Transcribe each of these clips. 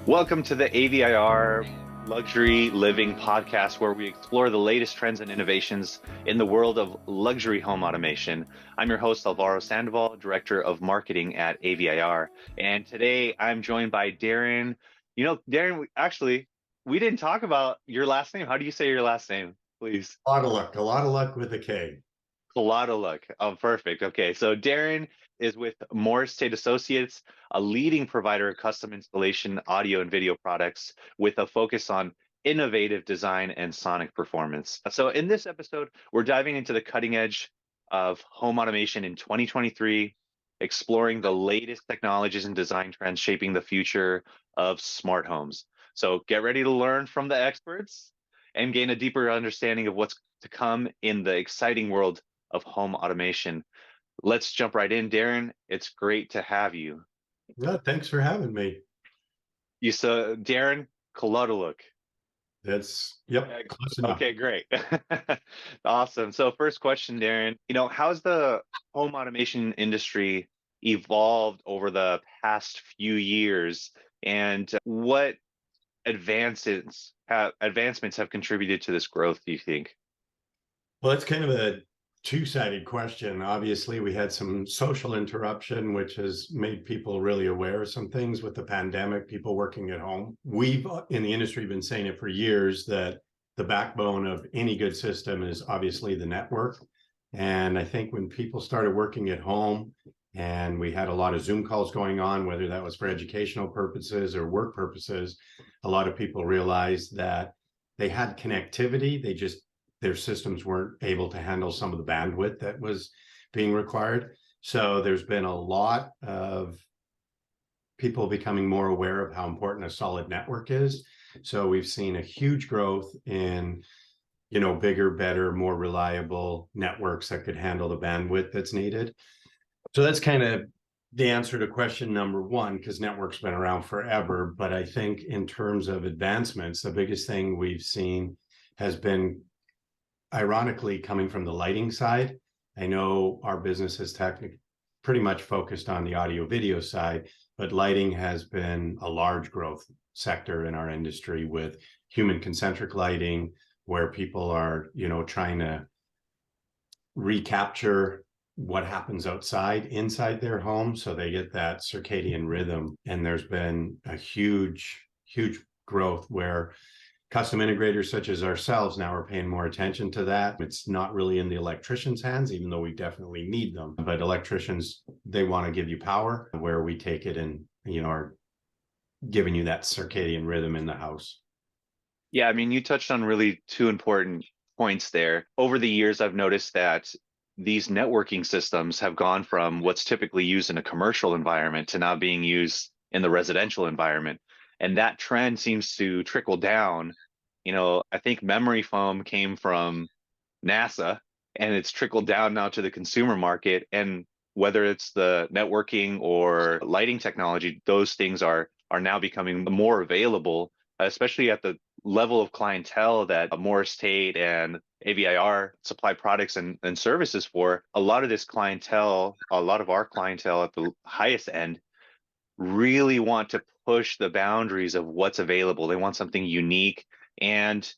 Welcome to the AVIR Luxury Living Podcast, where we explore the latest trends and innovations in the world of luxury home automation. I'm your host, Alvaro Sandoval, Director of Marketing at AVIR. And today I'm joined by Darren. Darren, we didn't talk about your last name. How do you say your last name, please? A lot of luck with a K. Kolotyluk. Oh, perfect. Okay, so Darren is with Morris Tait Associates, a leading provider of custom installation audio and video products with a focus on innovative design and sonic performance. So in this episode, we're diving into the cutting edge of home automation in 2023, exploring the latest technologies and design trends shaping the future of smart homes. So get ready to learn from the experts and gain a deeper understanding of what's to come in the exciting world of home automation. Let's jump right in, Darren. It's great to have you. Yeah, thanks for having me. You saw Darren Kolotyluk. Close enough. Okay, great. Awesome. So first question, Darren, how's the home automation industry evolved over the past few years, and what advancements have contributed to this growth, do you think? Well, it's kind of a two-sided question. Obviously, we had some social interruption, which has made people really aware of some things with the pandemic, people working at home. We've in the industry been saying it for years that the backbone of any good system is obviously the network. And I think when people started working at home and we had a lot of Zoom calls going on, whether that was for educational purposes or work purposes, a lot of people realized that they had connectivity. Their systems weren't able to handle some of the bandwidth that was being required. So there's been a lot of people becoming more aware of how important a solid network is. So we've seen a huge growth in, bigger, better, more reliable networks that could handle the bandwidth that's needed. So that's kind of the answer to question number one, because network's been around forever. But I think in terms of advancements, the biggest thing we've seen has been ironically coming from the lighting side. I know our business is pretty much focused on the audio video side, but lighting has been a large growth sector in our industry with human concentric lighting, where people are, trying to recapture what happens inside their home, so they get that circadian rhythm. And there's been a huge growth where custom integrators such as ourselves now are paying more attention to that. It's not really in the electrician's hands, even though we definitely need them. But electricians, they want to give you power, where we take it and, are giving you that circadian rhythm in the house. Yeah, I mean, you touched on really two important points there. Over the years, I've noticed that these networking systems have gone from what's typically used in a commercial environment to now being used in the residential environment. And that trend seems to trickle down. I think memory foam came from NASA, and it's trickled down now to the consumer market. And whether it's the networking or lighting technology, those things are now becoming more available, especially at the level of clientele that Morris Tait and AVIR supply products and services for. A lot of our clientele at the highest end really want to push the boundaries of what's available. They want something unique, and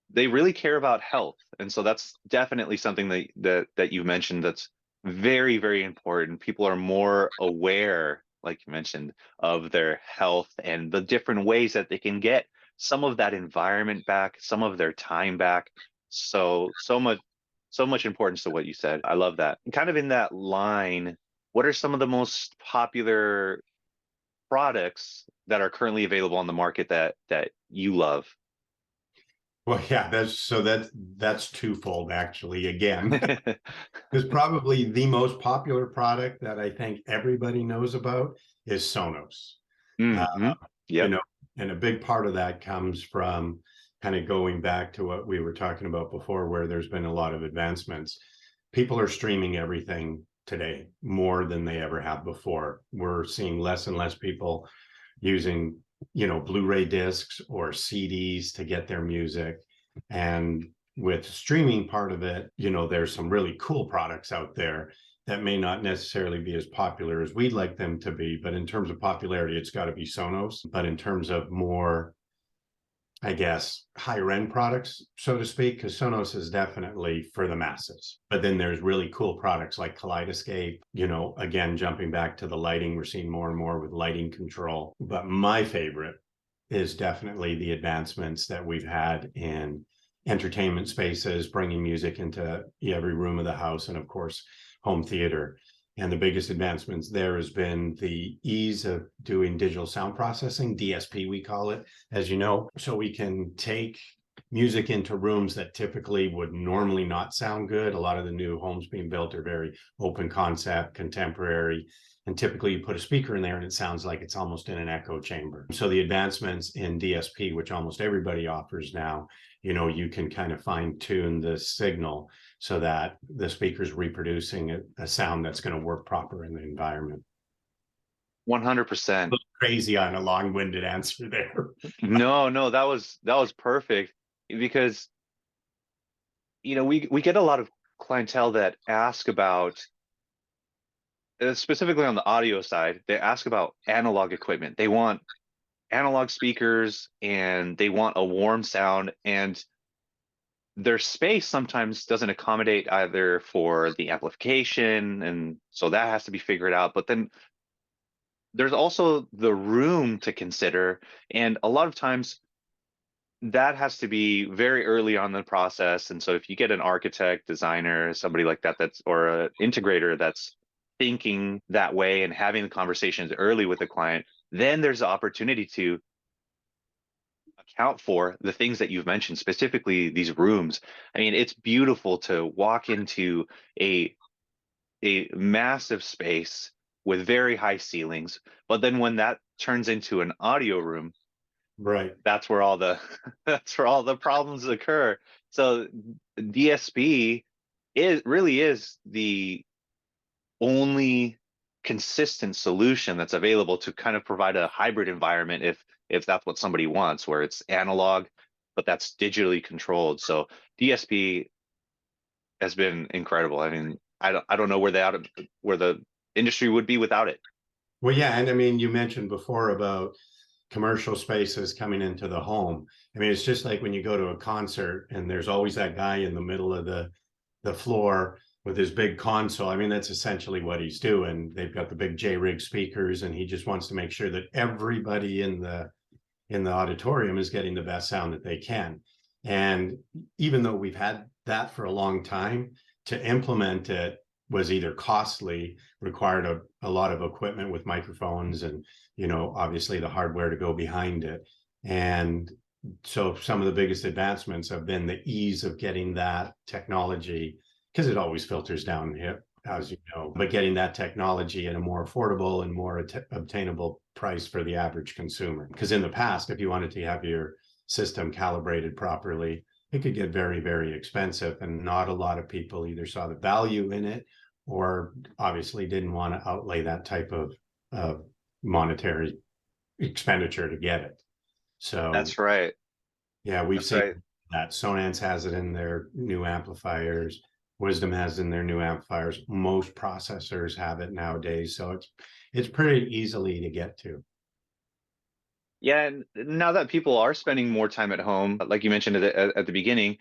they really care about health. And so that's definitely something that you mentioned that's very, very important. People are more aware, like you mentioned, of their health and the different ways that they can get some of that environment back, some of their time back. So much importance to what you said. I love that. And kind of in that line, what are some of the most popular products that are currently available on the market that you love? Well, yeah, that's twofold, actually. Again, because probably the most popular product that I think everybody knows about is Sonos. Mm-hmm. Yep. And a big part of that comes from kind of going back to what we were talking about before, where there's been a lot of advancements. People are streaming everything today more than they ever have before. We're seeing less and less people using Blu-ray discs or CDs to get their music. And with streaming part of it, there's some really cool products out there that may not necessarily be as popular as we'd like them to be. But in terms of popularity, it's got to be Sonos. But in terms of more, I guess, higher end products, so to speak, because Sonos is definitely for the masses. But then there's really cool products like Kaleidoscape, again, jumping back to the lighting, we're seeing more and more with lighting control. But my favorite is definitely the advancements that we've had in entertainment spaces, bringing music into every room of the house, and of course, home theater. And the biggest advancements there has been the ease of doing digital sound processing, DSP, we call it, as you know. So we can take music into rooms that typically would normally not sound good. A lot of the new homes being built are very open concept, contemporary. And typically you put a speaker in there and it sounds like it's almost in an echo chamber. So the advancements in DSP, which almost everybody offers now, you can kind of fine tune the signal so that the speaker's reproducing a sound that's going to work proper in the environment. 100%. Crazy on a long-winded answer there. No, that was perfect, because we get a lot of clientele that ask about, specifically on the audio side, they ask about analog equipment. They want analog speakers and they want a warm sound, and their space sometimes doesn't accommodate either for the amplification, and so that has to be figured out. But then there's also the room to consider, and a lot of times that has to be very early on in the process. And so if you get an architect, designer, somebody like that, or an integrator that's thinking that way and having the conversations early with the client, then there's the opportunity to account for the things that you've mentioned, specifically these rooms. I mean, it's beautiful to walk into a massive space with very high ceilings, but then when that turns into an audio room, right, that's where all the that's where all the problems occur. So DSP really is the only consistent solution that's available to kind of provide a hybrid environment, if that's what somebody wants, where it's analog but that's digitally controlled. So DSP has been incredible. I mean, I don't know where the industry would be without it. well, yeah, and I mean, you mentioned before about commercial spaces coming into the home. I mean, it's just like when you go to a concert and there's always that guy in the middle of the floor with his big console. I mean, that's essentially what he's doing. They've got the big J-Rig speakers, and he just wants to make sure that everybody in the auditorium is getting the best sound that they can. And even though we've had that for a long time, to implement it was either costly, required a lot of equipment with microphones and, obviously the hardware to go behind it. And so some of the biggest advancements have been the ease of getting that technology, because it always filters down here, as you know, but getting that technology at a more affordable and more obtainable price for the average consumer. Because in the past, if you wanted to have your system calibrated properly, it could get very, very expensive, and not a lot of people either saw the value in it or obviously didn't want to outlay that type of monetary expenditure to get it. So That's right. yeah, we've That's seen right. that. Sonance has it in their new amplifiers. Wisdom has in their new amplifiers. Most processors have it nowadays, so it's pretty easily to get to. Yeah, and now that people are spending more time at home, like you mentioned at the beginning,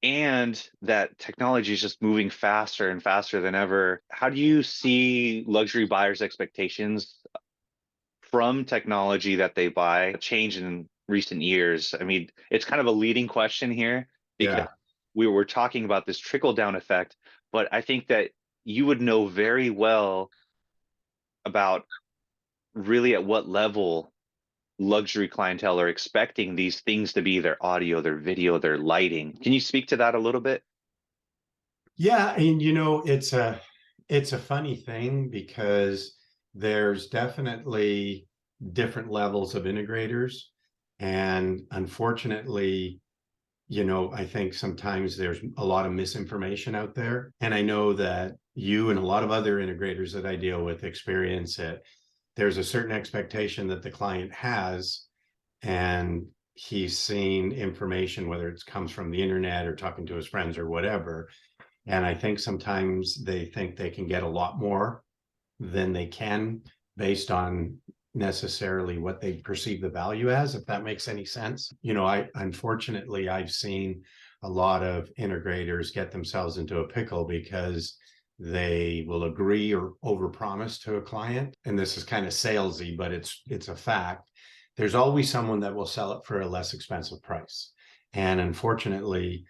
and that technology is just moving faster and faster than ever, how do you see luxury buyers' expectations from technology that they buy change in recent years? I mean, it's kind of a leading question here, because Yeah. we were talking about this trickle down effect, but I think that you would know very well about really at what level luxury clientele are expecting these things to be: their audio, their video, their lighting. Can you speak to that a little bit? Yeah, and it's a funny thing because there's definitely different levels of integrators. And unfortunately, I think sometimes there's a lot of misinformation out there. And I know that you and a lot of other integrators that I deal with experience it. There's a certain expectation that the client has, and he's seen information, whether it comes from the internet or talking to his friends or whatever, And I think sometimes they think they can get a lot more than they can based on necessarily what they perceive the value as, if that makes any sense. I unfortunately I've seen a lot of integrators get themselves into a pickle because they will agree or overpromise to a client. And this is kind of salesy, but it's a fact. There's always someone that will sell it for a less expensive price. And unfortunately,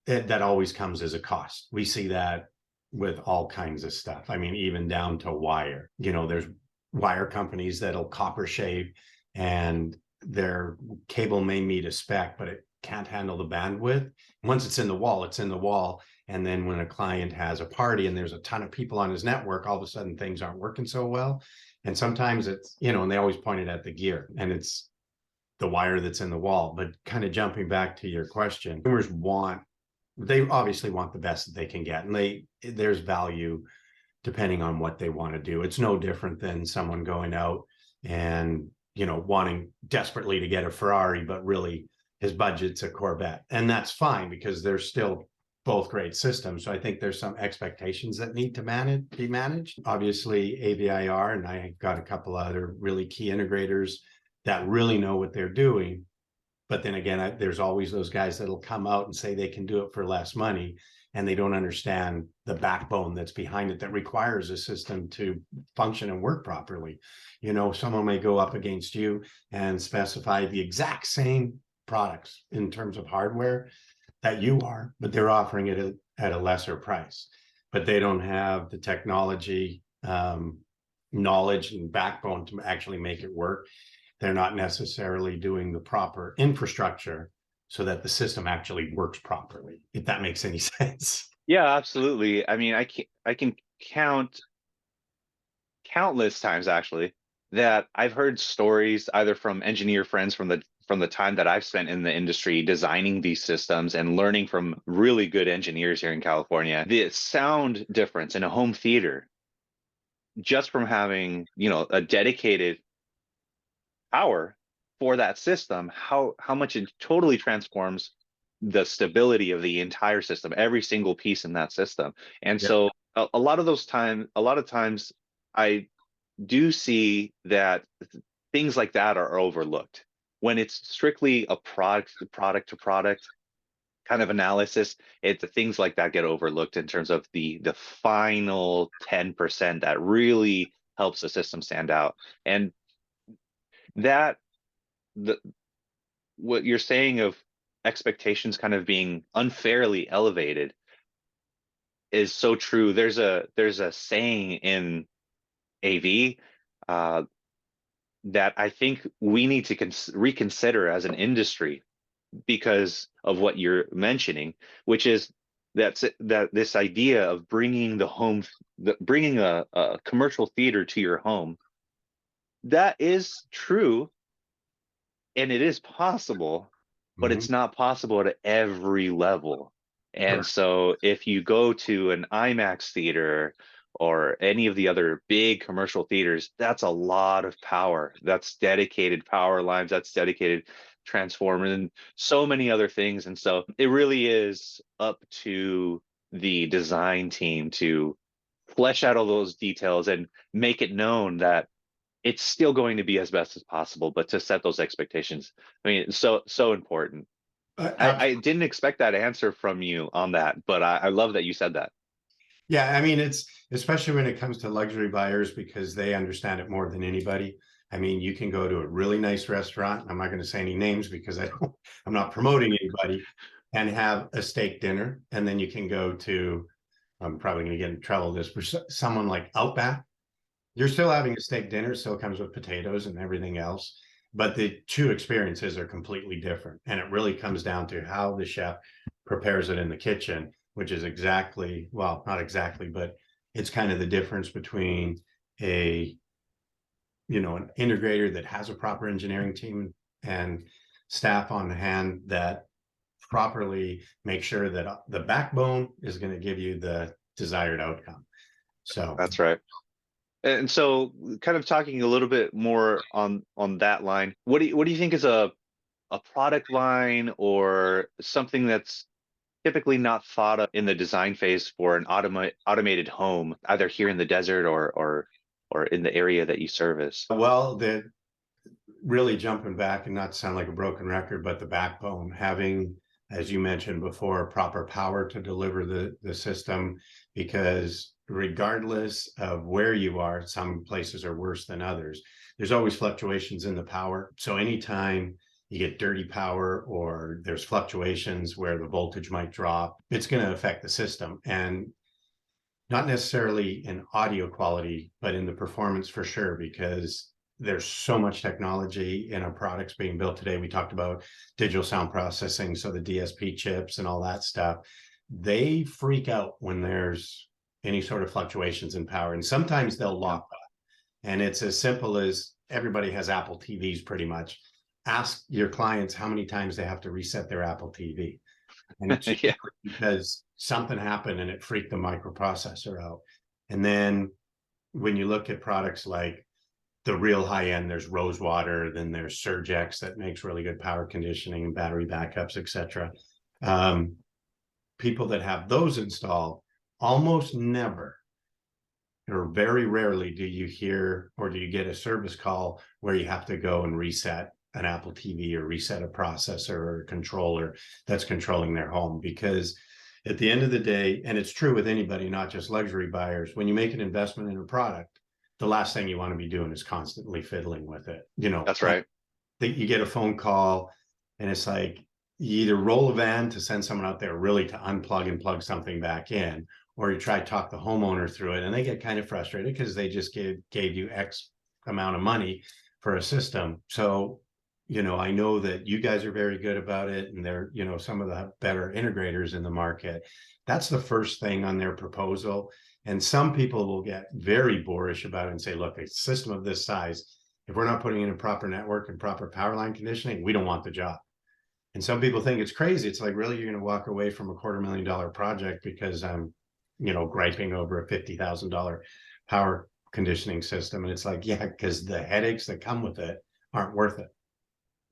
that always comes as a cost. We see that with all kinds of stuff. I mean, even down to wire. There's wire companies that'll copper shave, and their cable may meet a spec, but it can't handle the bandwidth. Once it's in the wall, it's in the wall. And then when a client has a party and there's a ton of people on his network, all of a sudden things aren't working so well. And sometimes it's, and they always point it at the gear, and it's the wire that's in the wall. But kind of jumping back to your question, they obviously want the best that they can get, and there's value depending on what they want to do. It's no different than someone going out and wanting desperately to get a Ferrari, but really his budget's a Corvette, and that's fine because they're still both great systems. So I think there's some expectations that need to be managed. Obviously, AVIR, and I got a couple other really key integrators that really know what they're doing. But then again, there's always those guys that'll come out and say they can do it for less money, and they don't understand the backbone that's behind it that requires a system to function and work properly. Someone may go up against you and specify the exact same products in terms of hardware that you are, but they're offering it at a lesser price. But they don't have the technology, knowledge, and backbone to actually make it work. They're not necessarily doing the proper infrastructure so that the system actually works properly, if that makes any sense. Yeah, absolutely. I mean, I can count countless times actually that I've heard stories either from engineer friends from the time that I've spent in the industry designing these systems and learning from really good engineers here in California. The sound difference in a home theater just from having, a dedicated power for that system, how much it totally transforms the stability of the entire system, every single piece in that system. And Yep. so a lot of times I do see that things like that are overlooked when it's strictly a product to product kind of analysis. The things like that get overlooked in terms of the final 10% that really helps the system stand out. And that the what you're saying of expectations kind of being unfairly elevated is so true. There's a saying in AV that I think we need to reconsider as an industry because of what you're mentioning, which is that this idea of bringing bringing a commercial theater to your home. That is true, and it is possible, but Mhm. it's not possible at every level. And Correct. so if you go to an IMAX theater or any of the other big commercial theaters, that's a lot of power. That's dedicated power lines, that's dedicated transformers, and so many other things. And so it really is up to the design team to flesh out all those details and make it known that it's still going to be as best as possible, but to set those expectations. I mean, it's so important. I Absolutely. didn't expect that answer from you on that, but I love that you said that. Yeah, I mean, it's especially when it comes to luxury buyers because they understand it more than anybody. I mean, you can go to a really nice restaurant. I'm not going to say any names because I'm not promoting anybody, and have a steak dinner, and then you can go to, I'm probably going to get in trouble with this, but someone like Outback. You're still having a steak dinner, still comes with potatoes and everything else, but the two experiences are completely different. And it really comes down to how the chef prepares it in the kitchen, which is exactly, well, not exactly, but it's kind of the difference between a, an integrator that has a proper engineering team and staff on hand that properly make sure that the backbone is going to give you the desired outcome. So That's right. And so, kind of talking a little bit more on that line, what do you think is a product line or something that's typically not thought of in the design phase for an automated home, either here in the desert or in the area that you service. Well, the really jumping back and not to sound like a broken record, but the backbone, having, as you mentioned before, proper power to deliver the system, because regardless of where you are, some places are worse than others. There's always fluctuations in the power. So anytime you get dirty power or there's fluctuations where the voltage might drop, it's going to affect the system. And not necessarily in audio quality, but in the performance for sure, because there's so much technology in our products being built today. We talked about digital sound processing, so the DSP chips and all that stuff. They freak out when there's any sort of fluctuations in power, and sometimes they'll lock up. And it's as simple as everybody has Apple TVs pretty much. Ask your clients how many times they have to reset their Apple TV. And it's Yeah. because something happened and it freaked the microprocessor out. And then when you look at products like the real high end, there's Rosewater, then there's Surgex that makes really good power conditioning and battery backups, etc. People that have those installed almost never or very rarely do you hear or do you get a service call where you have to go and reset an Apple TV or reset a processor or a controller that's controlling their home. Because at the end of the day, and it's true with anybody, not just luxury buyers, when you make an investment in a product, the last thing you want to be doing is constantly fiddling with it. That's right. You get a phone call and it's like you either roll a van to send someone out there really to unplug and plug something back in, or you try to talk the homeowner through it and they get kind of frustrated because they just gave you X amount of money for a system. So, I know that you guys are very good about it, and they're, some of the better integrators in the market. That's the first thing on their proposal. And some people will get very boorish about it and say, look, a system of this size, if we're not putting in a proper network and proper power line conditioning, we don't want the job. And some people think it's crazy. It's like, really, you're going to walk away from a $250,000 project because I'm, griping over a $50,000 power conditioning system. And it's like, yeah, because the headaches that come with it aren't worth it.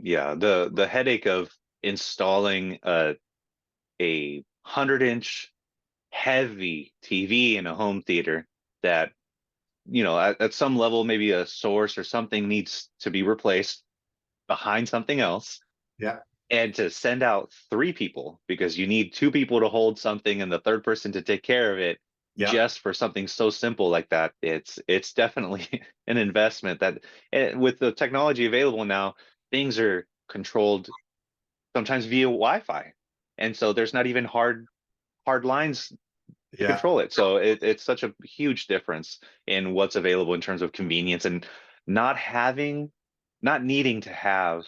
Yeah, the headache of installing a 100-inch heavy TV in a home theater that, at some level, maybe a source or something needs to be replaced behind something else. Yeah. And to send out 3 people because you need 2 people to hold something and the third person to take care of it, Yeah. just for something so simple like that. It's definitely an investment that, with the technology available now, things are controlled sometimes via Wi-Fi. And so there's not even hard lines to Yeah. control it. So it's such a huge difference in what's available in terms of convenience, and not needing to have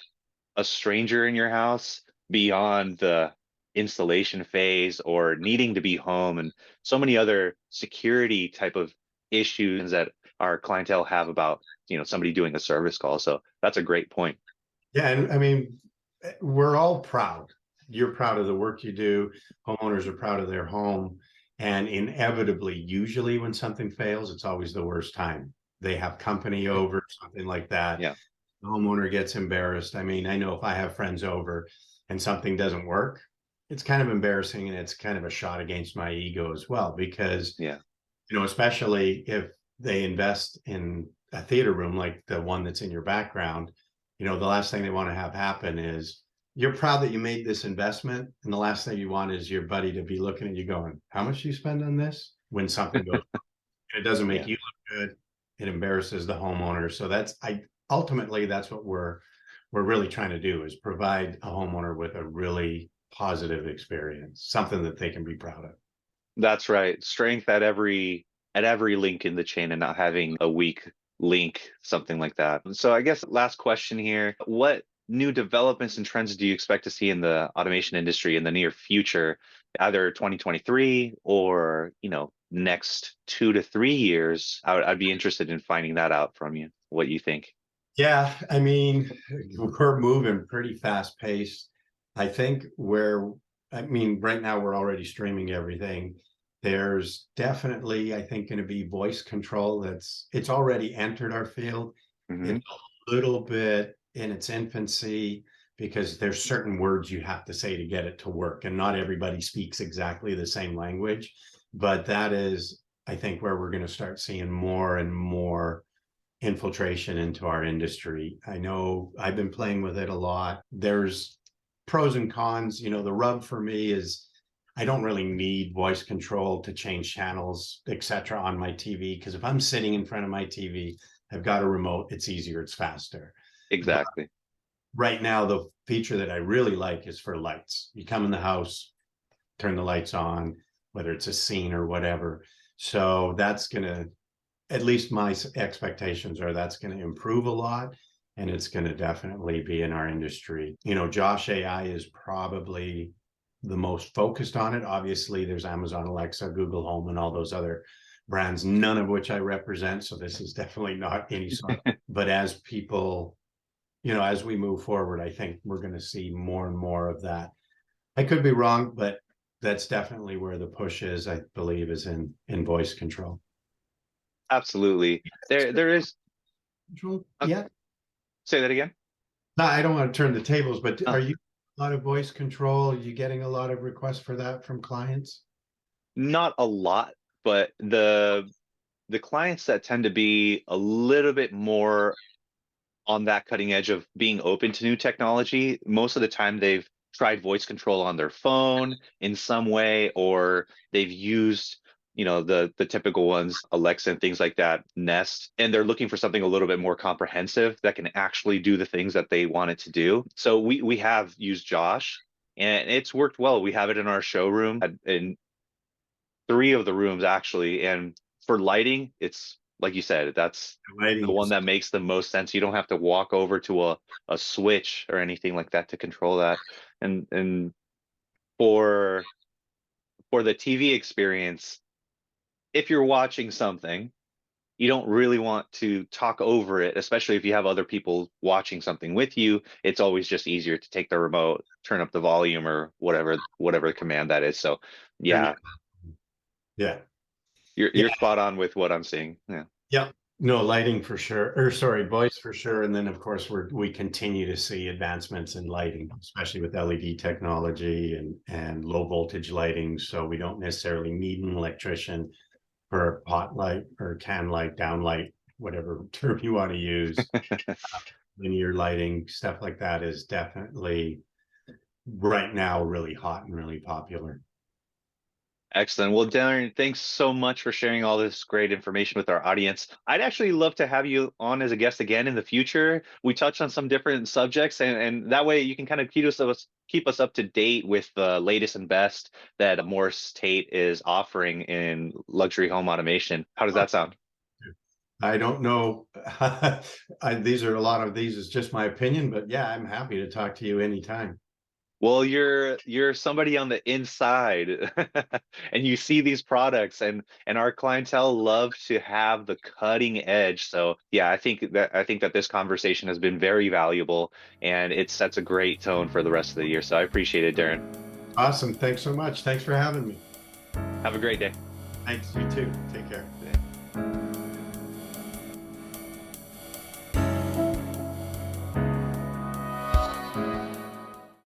a stranger in your house beyond the installation phase, or needing to be home, and so many other security type of issues that our clientele have about, somebody doing a service call. So that's a great point. Yeah. And I mean, we're all proud. You're proud of the work you do. Homeowners are proud of their home. And inevitably, usually when something fails, it's always the worst time. They have company over, something like that. Yeah. The homeowner gets embarrassed. I mean, I know if I have friends over and something doesn't work, it's kind of embarrassing, and it's kind of a shot against my ego as well, because, Yeah. especially if they invest in a theater room like the one that's in your background, the last thing they want to have happen is you're proud that you made this investment. And the last thing you want is your buddy to be looking at you going, how much do you spend on this? When something goes wrong. It doesn't make Yeah. you look good. It embarrasses the homeowner. So ultimately that's what we're really trying to do, is provide a homeowner with a really positive experience, something that they can be proud of. That's right. Strength at every link in the chain, and not having a weak link, something like that. So I guess last question here, what new developments and trends do you expect to see in the automation industry in the near future, either 2023 or, next 2 to 3 years? I'd be interested in finding that out from you, what you think. Yeah, I mean, we're moving pretty fast paced. I think right now we're already streaming everything. There's definitely, I think, going to be voice control. It's already entered our field. Hmm. It's a little bit in its infancy because there's certain words you have to say to get it to work, and not everybody speaks exactly the same language. But that is, I think, where we're going to start seeing more and more infiltration into our industry. I know I've been playing with it a lot. There's pros and cons. You know, the rub for me is I don't really need voice control to change channels, etc., on my TV, because if I'm sitting in front of my TV, I've got a remote, it's easier, it's faster. But Exactly. right now, the feature that I really like is for lights. You come in the house, turn the lights on, whether it's a scene or whatever. So that's going to, at least my expectations are that's going to improve a lot, and it's going to definitely be in our industry. You know, Josh AI is probably the most focused on it. Obviously, there's Amazon Alexa, Google Home, and all those other brands, none of which I represent. So this is definitely not any sort of, but as people, you know, as we move forward, I think we're going to see more and more of that. I could be wrong, but that's definitely where the push is, I believe, is in voice control. Absolutely. There is. Control? Uh, Yeah. say that again. No, I don't want to turn the tables, but Uh, are you a lot of voice control? Are you getting a lot of requests for that from clients? Not a lot, but the clients that tend to be a little bit more on that cutting edge of being open to new technology, most of the time they've tried voice control on their phone in some way, or they've used, the typical ones, Alexa and things like that, Nest, and they're looking for something a little bit more comprehensive that can actually do the things that they want it to do. So we have used Josh, and it's worked well. We have it in our showroom in three of the rooms actually, and for lighting, it's like you said, that's the Lighting one is that makes the most sense. You don't have to walk over to a switch or anything like that to control that. And for the TV experience, if you're watching something, you don't really want to talk over it, especially if you have other people watching something with you. It's always just easier to take the remote, turn up the volume or whatever command that is. So turn it. yeah, Yeah. you're spot on with what I'm seeing. Yeah. Yeah. No, lighting for sure, or sorry, voice for sure. And then of course we continue to see advancements in lighting, especially with LED technology and low voltage lighting. So we don't necessarily need an electrician for a pot light or can light, down light, whatever term you want to use. Linear lighting, stuff like that is definitely right now really hot and really popular. Excellent. Well, Darren, thanks so much for sharing all this great information with our audience. I'd actually love to have you on as a guest again in the future. We touched on some different subjects, and that way you can kind of keep us up to date with the latest and best that Morris Tait is offering in luxury home automation. How does that sound? I don't know. These are a lot of these is just my opinion, but yeah, I'm happy to talk to you anytime. Well, you're somebody on the inside and you see these products, and our clientele love to have the cutting edge. So yeah, I think that this conversation has been very valuable, and it sets a great tone for the rest of the year. So I appreciate it, Darren. Awesome. Thanks so much. Thanks for having me. Have a great day. Thanks. You too. Take care.